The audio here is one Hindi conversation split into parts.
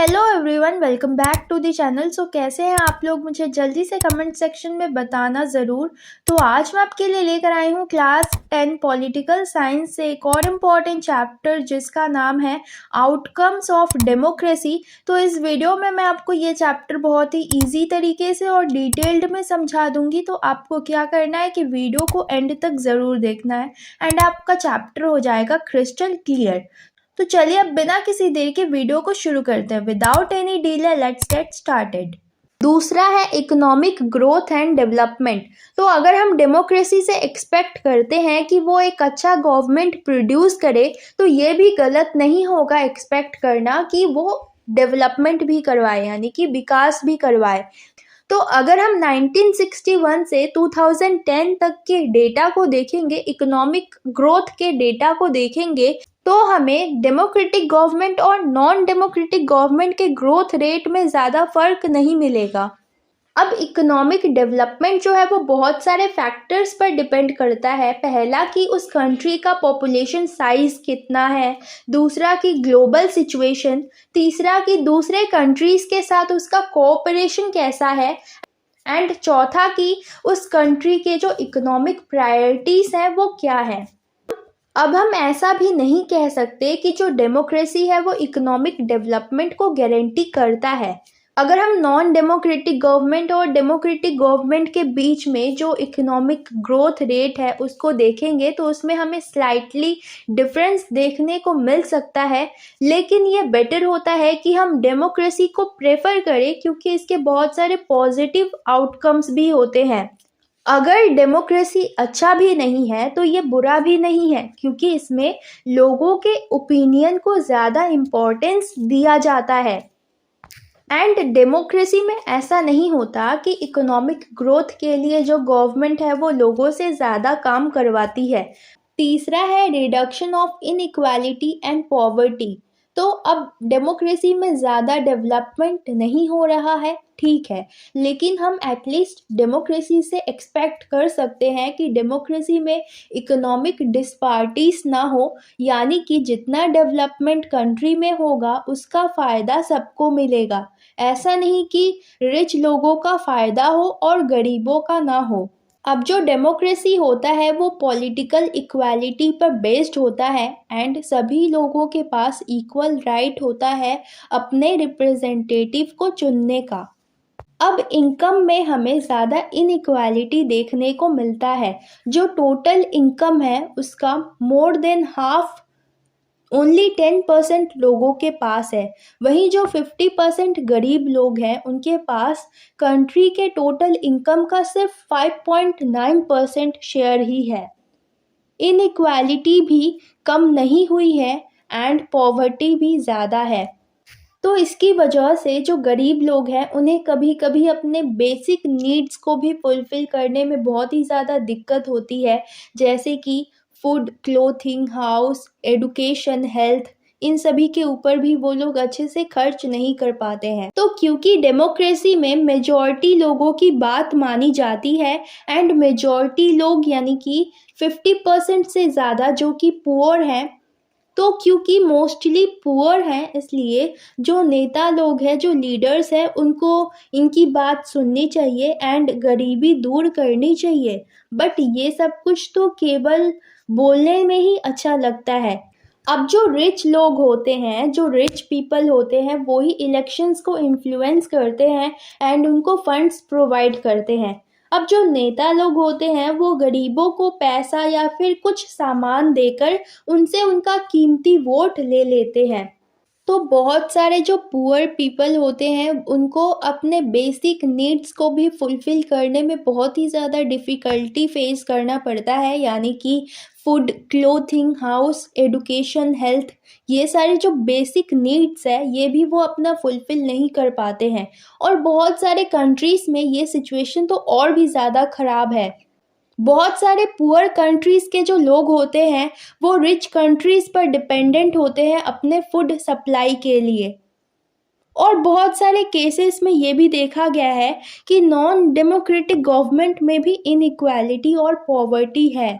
Hello everyone, welcome back to the channel. So कैसे हैं आप लोग, मुझे जल्दी से कमेंट सेक्शन में बताना ज़रूर। तो आज मैं आपके लिए लेकर आई हूँ क्लास 10 पॉलिटिकल साइंस से एक और इम्पॉर्टेंट चैप्टर जिसका नाम है आउटकम्स ऑफ डेमोक्रेसी। तो इस वीडियो में मैं आपको ये चैप्टर बहुत ही ईजी तरीके से और डिटेल्ड में समझा दूंगी। तो आपको क्या करना है कि वीडियो को एंड तक ज़रूर देखना है एंड आपका चैप्टर हो जाएगा क्रिस्टल क्लियर। तो चलिए अब बिना किसी देर के वीडियो को शुरू करते हैं। Without any delay let's get started. दूसरा है इकोनॉमिक ग्रोथ एंड डेवलपमेंट। तो अगर हम डेमोक्रेसी से एक्सपेक्ट करते हैं कि वो एक अच्छा गवर्नमेंट प्रोड्यूस करे, तो ये भी गलत नहीं होगा एक्सपेक्ट करना कि वो डेवलपमेंट भी करवाए, यानी कि विकास भी करवाए। तो अगर हम 1961 से 2010 तक के डेटा को देखेंगे, इकोनॉमिक ग्रोथ के डेटा को देखेंगे, तो हमें डेमोक्रेटिक गवर्नमेंट और नॉन डेमोक्रेटिक गवर्नमेंट के ग्रोथ रेट में ज़्यादा फर्क नहीं मिलेगा। अब इकोनॉमिक डेवलपमेंट जो है वो बहुत सारे फैक्टर्स पर डिपेंड करता है। पहला कि उस कंट्री का पॉपुलेशन साइज कितना है, दूसरा कि ग्लोबल सिचुएशन, तीसरा कि दूसरे कंट्रीज के साथ उसका कोऑपरेशन कैसा है, एंड चौथा कि उस कंट्री के जो इकोनॉमिक प्रायोरिटीज हैं वो क्या है। अब हम ऐसा भी नहीं कह सकते कि जो डेमोक्रेसी है वो इकोनॉमिक डेवलपमेंट को गारंटी करता है। अगर हम नॉन डेमोक्रेटिक गवर्नमेंट और डेमोक्रेटिक गवर्नमेंट के बीच में जो इकोनॉमिक ग्रोथ रेट है उसको देखेंगे, तो उसमें हमें स्लाइटली डिफरेंस देखने को मिल सकता है। लेकिन ये बेटर होता है कि हम डेमोक्रेसी को प्रेफर करें, क्योंकि इसके बहुत सारे पॉजिटिव आउटकम्स भी होते हैं। अगर डेमोक्रेसी अच्छा भी नहीं है तो ये बुरा भी नहीं है, क्योंकि इसमें लोगों के ओपिनियन को ज़्यादा इम्पोर्टेंस दिया जाता है। एंड डेमोक्रेसी में ऐसा नहीं होता कि इकोनॉमिक ग्रोथ के लिए जो गवर्नमेंट है वो लोगों से ज़्यादा काम करवाती है। तीसरा है reduction of inequality and poverty. तो अब डेमोक्रेसी में ज़्यादा डेवलपमेंट नहीं हो रहा है, ठीक है, लेकिन हम एटलीस्ट डेमोक्रेसी से एक्सपेक्ट कर सकते हैं कि डेमोक्रेसी में इकोनॉमिक डिस्पारिटीज ना हो, यानी कि जितना डेवलपमेंट कंट्री में होगा उसका फ़ायदा सबको मिलेगा। ऐसा नहीं कि रिच लोगों का फ़ायदा हो और गरीबों का ना हो। अब जो डेमोक्रेसी होता है वो पॉलिटिकल इक्वालिटी पर बेस्ड होता है एंड सभी लोगों के पास इक्वल राइट होता है अपने रिप्रेजेंटेटिव को चुनने का। अब इनकम में हमें ज़्यादा इनइक्वालिटी देखने को मिलता है। जो टोटल इनकम है उसका मोर देन हाफ ओनली 10% लोगों के पास है। वहीं जो 50% गरीब लोग हैं उनके पास कंट्री के टोटल इनकम का सिर्फ 5.9% शेयर ही है। इनइक्वालिटी भी कम नहीं हुई है एंड पॉवर्टी भी ज़्यादा है। तो इसकी वजह से जो गरीब लोग हैं उन्हें कभी कभी अपने बेसिक नीड्स को भी फुलफ़िल करने में बहुत ही ज़्यादा दिक्कत होती है, जैसे कि food, clothing, house, education, health, इन सभी के ऊपर भी वो लोग अच्छे से खर्च नहीं कर पाते हैं। तो क्योंकि डेमोक्रेसी में मेजॉरिटी लोगों की बात मानी जाती है एंड मेजॉरिटी लोग यानी कि 50% से ज़्यादा जो कि पुअर हैं, तो क्योंकि मोस्टली पुअर हैं इसलिए जो नेता लोग हैं, जो लीडर्स हैं, उनको इनकी बात सुननी चाहिए एंड गरीबी दूर करनी चाहिए। बट ये सब कुछ तो केवल बोलने में ही अच्छा लगता है। अब जो रिच लोग होते हैं, जो रिच पीपल होते हैं, वो ही इलेक्शंस को इन्फ्लुएंस करते हैं एंड उनको फंड्स प्रोवाइड करते हैं। अब जो नेता लोग होते हैं वो गरीबों को पैसा या फिर कुछ सामान देकर उनसे उनका कीमती वोट ले लेते हैं। तो बहुत सारे जो पुअर पीपल होते हैं उनको अपने बेसिक नीड्स को भी फुलफ़िल करने में बहुत ही ज़्यादा डिफ़िकल्टी फेस करना पड़ता है, यानी कि food, clothing, house, education, health, ये सारे जो बेसिक नीड्स है ये भी वो अपना फुलफ़िल नहीं कर पाते हैं। और बहुत सारे कंट्रीज़ में ये सिचुएशन तो और भी ज़्यादा ख़राब है। बहुत सारे पुअर कंट्रीज़ के जो लोग होते हैं वो रिच कंट्रीज़ पर डिपेंडेंट होते हैं अपने फूड सप्लाई के लिए। और बहुत सारे केसेस में ये भी देखा गया है कि नॉन डेमोक्रेटिक गवर्नमेंट में भी इनइक्वालिटी और पॉवर्टी है।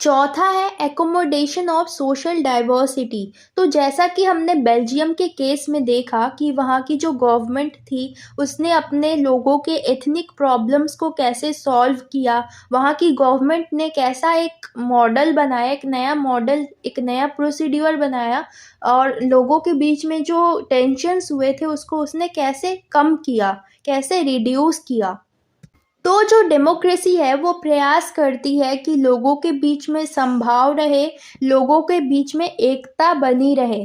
चौथा है एकोमोडेशन ऑफ सोशल डाइवर्सिटी। तो जैसा कि हमने बेल्जियम के केस में देखा कि वहाँ की जो गवर्नमेंट थी उसने अपने लोगों के एथनिक प्रॉब्लम्स को कैसे सॉल्व किया, वहाँ की गवर्नमेंट ने कैसा एक मॉडल बनाया, एक नया प्रोसीड्यूर बनाया और लोगों के बीच में जो टेंशन्स हुए थे उसको उसने कैसे कम किया, कैसे रिड्यूस किया। तो जो डेमोक्रेसी है वो प्रयास करती है कि लोगों के बीच में संभाव रहे, लोगों के बीच में एकता बनी रहे।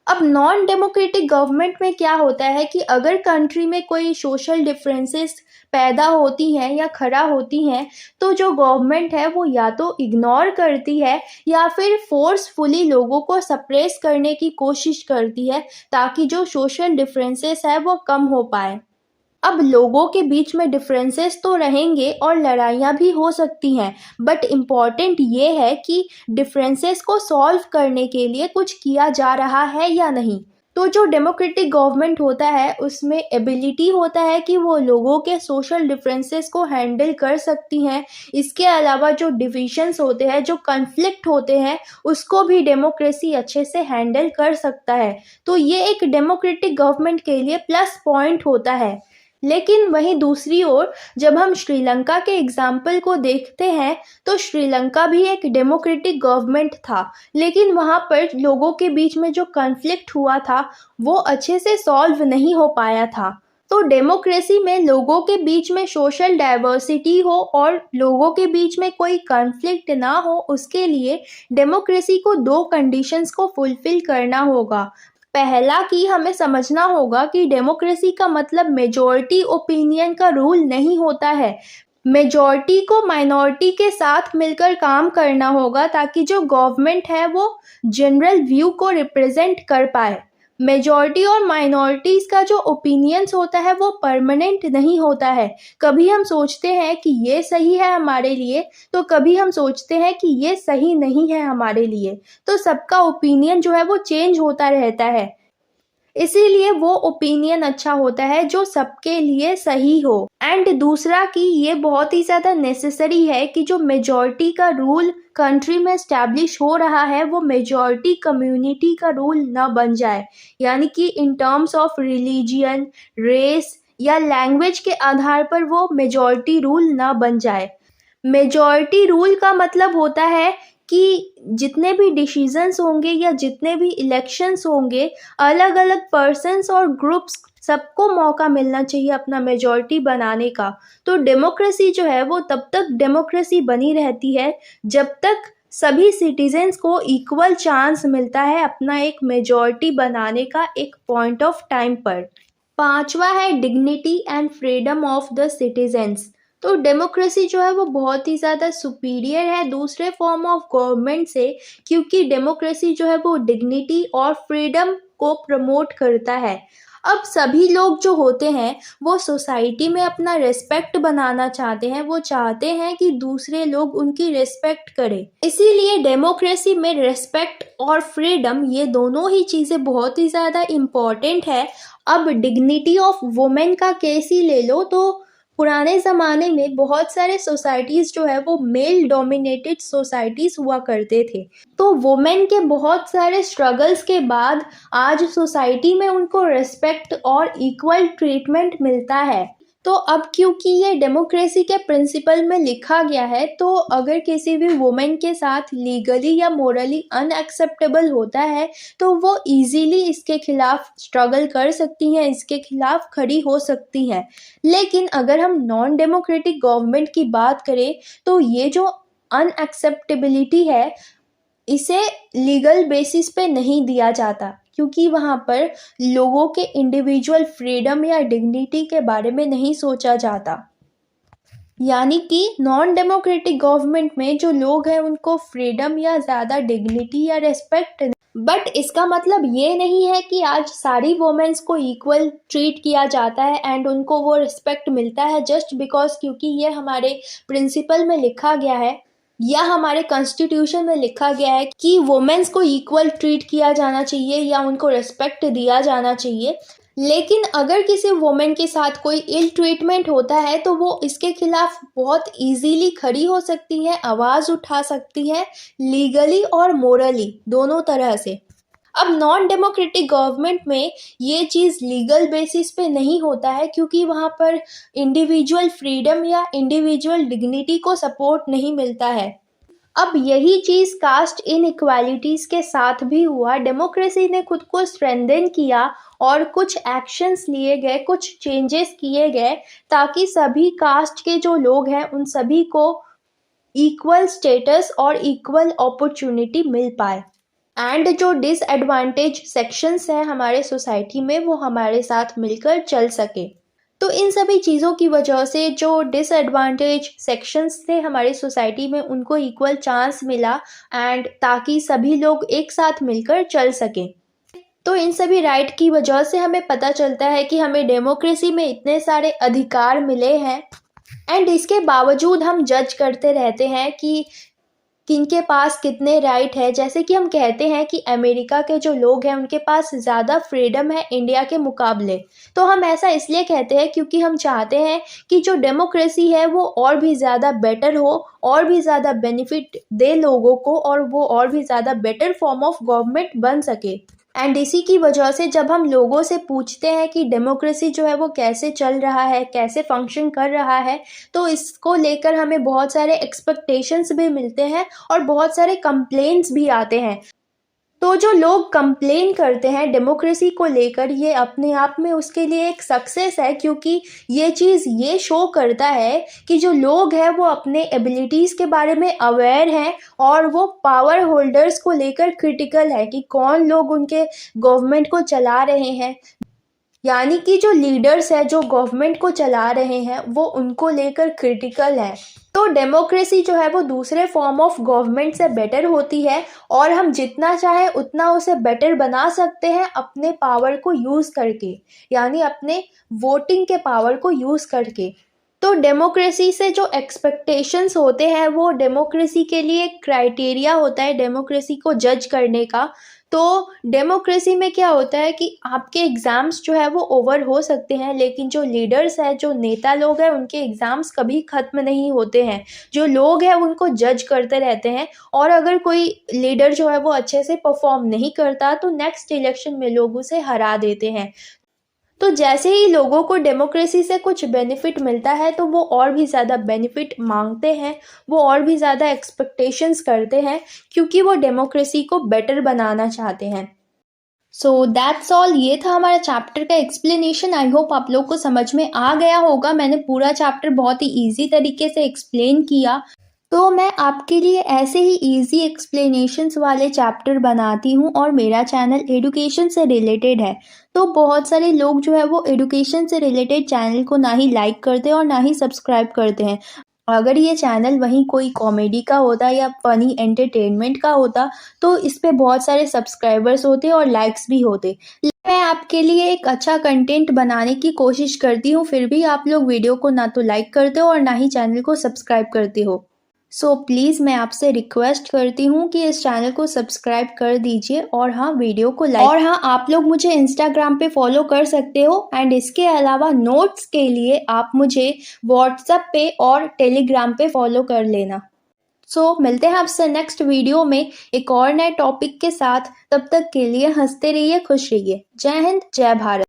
अब नॉन डेमोक्रेटिक गवर्नमेंट में क्या होता है कि अगर कंट्री में कोई सोशल डिफरेंसेस पैदा होती हैं या खड़ा होती हैं तो जो गवर्नमेंट है वो या तो इग्नोर करती है या फिर फोर्सफुली लोगों को सप्रेस करने की कोशिश करती है ताकि जो सोशल डिफरेंसेस है वो कम हो पाए। अब लोगों के बीच में डिफरेंसेस तो रहेंगे और लड़ाइयाँ भी हो सकती हैं, बट इम्पॉर्टेंट ये है कि डिफरेंसेस को सॉल्व करने के लिए कुछ किया जा रहा है या नहीं। तो जो डेमोक्रेटिक गवर्नमेंट होता है उसमें एबिलिटी होता है कि वो लोगों के सोशल डिफरेंसेस को हैंडल कर सकती हैं। इसके अलावा जो डिविजन्स होते हैं, जो कॉन्फ्लिक्ट होते हैं, उसको भी डेमोक्रेसी अच्छे से हैंडल कर सकता है। तो ये एक डेमोक्रेटिक गवर्नमेंट के लिए प्लस पॉइंट होता है। लेकिन वहीं दूसरी ओर जब हम श्रीलंका के एग्जाम्पल को देखते हैं तो श्रीलंका भी एक डेमोक्रेटिक गवर्नमेंट था, लेकिन वहाँ पर लोगों के बीच में जो कॉन्फ्लिक्ट हुआ था वो अच्छे से सॉल्व नहीं हो पाया था। तो डेमोक्रेसी में लोगों के बीच में सोशल डाइवर्सिटी हो और लोगों के बीच में कोई कॉन्फ्लिक्ट ना हो, उसके लिए डेमोक्रेसी को दो कंडीशंस को फुलफिल करना होगा। पहला कि हमें समझना होगा कि डेमोक्रेसी का मतलब मेजॉरिटी ओपिनियन का रूल नहीं होता है। मेजॉरिटी को माइनॉरिटी के साथ मिलकर काम करना होगा ताकि जो गवर्नमेंट है वो जनरल व्यू को रिप्रेजेंट कर पाए। मेजॉरिटी और माइनॉरिटीज़ का जो ओपिनियंस होता है वो परमानेंट नहीं होता है। कभी हम सोचते हैं कि ये सही है हमारे लिए, तो कभी हम सोचते हैं कि ये सही नहीं है हमारे लिए। तो सबका ओपिनियन जो है वो चेंज होता रहता है, इसीलिए वो ओपिनियन अच्छा होता है जो सबके लिए सही हो। एंड दूसरा कि ये बहुत ही ज़्यादा नेसेसरी है कि जो मेजॉरिटी का रूल कंट्री में स्टैब्लिश हो रहा है वो मेजॉरिटी कम्युनिटी का रूल ना बन जाए, यानी कि in terms of religion, race या लैंग्वेज के आधार पर वो मेजॉरिटी रूल ना बन जाए। मेजॉरिटी रूल का मतलब होता है कि जितने भी डिसीजंस होंगे या जितने भी इलेक्शंस होंगे, अलग अलग पर्सन्स और ग्रुप्स सबको मौका मिलना चाहिए अपना मेजॉरिटी बनाने का। तो डेमोक्रेसी जो है वो तब तक डेमोक्रेसी बनी रहती है जब तक सभी सिटीजन्स को इक्वल चांस मिलता है अपना एक मेजॉरिटी बनाने का एक पॉइंट ऑफ टाइम पर। पांचवा है dignity and freedom of the citizens. तो डेमोक्रेसी जो है वो बहुत ही ज़्यादा सुपीरियर है दूसरे फॉर्म ऑफ गवर्नमेंट से, क्योंकि डेमोक्रेसी जो है वो डिग्निटी और फ्रीडम को प्रमोट करता है। अब सभी लोग जो होते हैं वो सोसाइटी में अपना रिस्पेक्ट बनाना चाहते हैं, वो चाहते हैं कि दूसरे लोग उनकी रिस्पेक्ट करें। इसीलिए डेमोक्रेसी में रिस्पेक्ट और फ्रीडम ये दोनों ही चीज़ें बहुत ही ज़्यादा इम्पॉर्टेंट है। अब डिग्निटी ऑफ वुमेन का केस ही ले लो, तो पुराने ज़माने में बहुत सारे सोसाइटीज़ जो है वो मेल डोमिनेटेड सोसाइटीज़ हुआ करते थे। तो वुमेन के बहुत सारे स्ट्रगल्स के बाद आज सोसाइटी में उनको रिस्पेक्ट और इक्वल ट्रीटमेंट मिलता है। तो अब क्योंकि ये डेमोक्रेसी के प्रिंसिपल में लिखा गया है, तो अगर किसी भी वुमेन के साथ लीगली या मोरली अनएक्सेप्टेबल होता है तो वो इजीली इसके खिलाफ स्ट्रगल कर सकती हैं, इसके खिलाफ खड़ी हो सकती हैं। लेकिन अगर हम नॉन डेमोक्रेटिक गवर्नमेंट की बात करें तो ये जो अनएक्सेप्टेबिलिटी है इसे लीगल बेसिस पे नहीं दिया जाता, क्योंकि वहाँ पर लोगों के इंडिविजुअल फ्रीडम या डिग्निटी के बारे में नहीं सोचा जाता। यानी कि नॉन डेमोक्रेटिक गवर्नमेंट में जो लोग हैं उनको फ्रीडम या ज़्यादा डिग्निटी या रिस्पेक्ट। बट इसका मतलब ये नहीं है कि आज सारी वुमेन्स को इक्वल ट्रीट किया जाता है एंड उनको वो रिस्पेक्ट मिलता है जस्ट बिकॉज क्योंकि ये हमारे प्रिंसिपल में लिखा गया है या हमारे कॉन्स्टिट्यूशन में लिखा गया है कि वुमेन्स को इक्वल ट्रीट किया जाना चाहिए या उनको रिस्पेक्ट दिया जाना चाहिए। लेकिन अगर किसी वुमेन के साथ कोई इल ट्रीटमेंट होता है तो वो इसके खिलाफ बहुत इजीली खड़ी हो सकती है, आवाज़ उठा सकती है, लीगली और मोरली दोनों तरह से। अब नॉन डेमोक्रेटिक गवर्नमेंट में ये चीज़ लीगल बेसिस पे नहीं होता है, क्योंकि वहाँ पर इंडिविजुअल फ्रीडम या इंडिविजुअल डिग्निटी को सपोर्ट नहीं मिलता है। अब यही चीज़ कास्ट इनइक्वालिटीज़ के साथ भी हुआ। डेमोक्रेसी ने खुद को स्ट्रेंथन किया और कुछ एक्शंस लिए गए, कुछ चेंजेस किए गए, ताकि सभी कास्ट के जो लोग हैं उन सभी को इक्वल स्टेटस और इक्वल अपॉर्चुनिटी मिल पाए। एंड जो डिसएडवांटेज सेक्शंस हैं हमारे सोसाइटी में वो हमारे साथ मिलकर चल सके। तो इन सभी चीज़ों की वजह से जो डिसएडवांटेज सेक्शंस थे हमारी सोसाइटी में उनको इक्वल चांस मिला, एंड ताकि सभी लोग एक साथ मिलकर चल सकें। तो इन सभी राइट की वजह से हमें पता चलता है कि हमें डेमोक्रेसी में इतने सारे अधिकार मिले हैं, एंड इसके बावजूद हम जज करते रहते हैं कि किनके पास कितने राइट है। जैसे कि हम कहते हैं कि अमेरिका के जो लोग हैं उनके पास ज़्यादा फ्रीडम है इंडिया के मुकाबले। तो हम ऐसा इसलिए कहते हैं क्योंकि हम चाहते हैं कि जो डेमोक्रेसी है वो और भी ज़्यादा बेटर हो, और भी ज़्यादा बेनिफिट दे लोगों को, और वो और भी ज़्यादा बेटर फॉर्म ऑफ गवर्नमेंट बन सके। एंड इसी की वजह से जब हम लोगों से पूछते हैं कि डेमोक्रेसी जो है वो कैसे चल रहा है, कैसे फंक्शन कर रहा है, तो इसको लेकर हमें बहुत सारे एक्सपेक्टेशंस भी मिलते हैं और बहुत सारे कंप्लेंट्स भी आते हैं। तो जो लोग कंप्लेन करते हैं डेमोक्रेसी को लेकर, ये अपने आप में उसके लिए एक सक्सेस है, क्योंकि ये चीज़ ये शो करता है कि जो लोग हैं वो अपने एबिलिटीज़ के बारे में अवेयर हैं, और वो पावर होल्डर्स को लेकर क्रिटिकल है कि कौन लोग उनके गवर्नमेंट को चला रहे हैं। यानी कि जो लीडर्स हैं जो गवर्नमेंट को चला रहे हैं वो उनको लेकर क्रिटिकल है। तो डेमोक्रेसी जो है वो दूसरे फॉर्म ऑफ गवर्नमेंट से बेटर होती है, और हम जितना चाहे उतना उसे बेटर बना सकते हैं अपने पावर को यूज़ करके, यानी अपने वोटिंग के पावर को यूज़ करके। तो डेमोक्रेसी से जो एक्सपेक्टेशंस होते हैं वो डेमोक्रेसी के लिए एक क्राइटेरिया होता है डेमोक्रेसी को जज करने का। तो डेमोक्रेसी में क्या होता है कि आपके एग्ज़ाम्स जो है वो ओवर हो सकते हैं, लेकिन जो लीडर्स हैं, जो नेता लोग हैं, उनके एग्ज़ाम्स कभी ख़त्म नहीं होते हैं। जो लोग हैं उनको जज करते रहते हैं, और अगर कोई लीडर जो है वो अच्छे से परफॉर्म नहीं करता तो नेक्स्ट इलेक्शन में लोग उसे हरा देते हैं। तो जैसे ही लोगों को डेमोक्रेसी से कुछ बेनिफिट मिलता है तो वो और भी ज़्यादा बेनिफिट मांगते हैं, वो और भी ज़्यादा एक्सपेक्टेशंस करते हैं, क्योंकि वो डेमोक्रेसी को बेटर बनाना चाहते हैं। So that's all. ये था हमारा चैप्टर का एक्सप्लेनेशन। आई होप आप लोग को समझ में आ गया होगा। मैंने पूरा चैप्टर बहुत ही ईजी तरीके से एक्सप्लेन किया। तो मैं आपके लिए ऐसे ही इजी एक्सप्लेनेशंस वाले चैप्टर बनाती हूँ, और मेरा चैनल एडुकेशन से रिलेटेड है। तो बहुत सारे लोग जो है वो एडुकेशन से रिलेटेड चैनल को ना ही लाइक करते और ना ही सब्सक्राइब करते हैं। अगर ये चैनल वहीं कोई कॉमेडी का होता या फ़नी एंटरटेनमेंट का होता तो इस पे बहुत सारे सब्सक्राइबर्स होते और लाइक्स भी होते। मैं आपके लिए एक अच्छा कंटेंट बनाने की कोशिश करती हूँ, फिर भी आप लोग वीडियो को ना तो लाइक करते हो और ना ही चैनल को सब्सक्राइब करते हो। सो प्लीज़ मैं आपसे रिक्वेस्ट करती हूँ कि इस चैनल को सब्सक्राइब कर दीजिए, और हाँ वीडियो को लाइक। और हाँ, आप लोग मुझे इंस्टाग्राम पे फॉलो कर सकते हो, एंड इसके अलावा नोट्स के लिए आप मुझे व्हाट्सएप पे और टेलीग्राम पे फॉलो कर लेना। सो मिलते हैं आपसे नेक्स्ट वीडियो में एक और नए टॉपिक के साथ। तब तक के लिए हंसते रहिए, खुश रहिए। जय हिंद, जय भारत।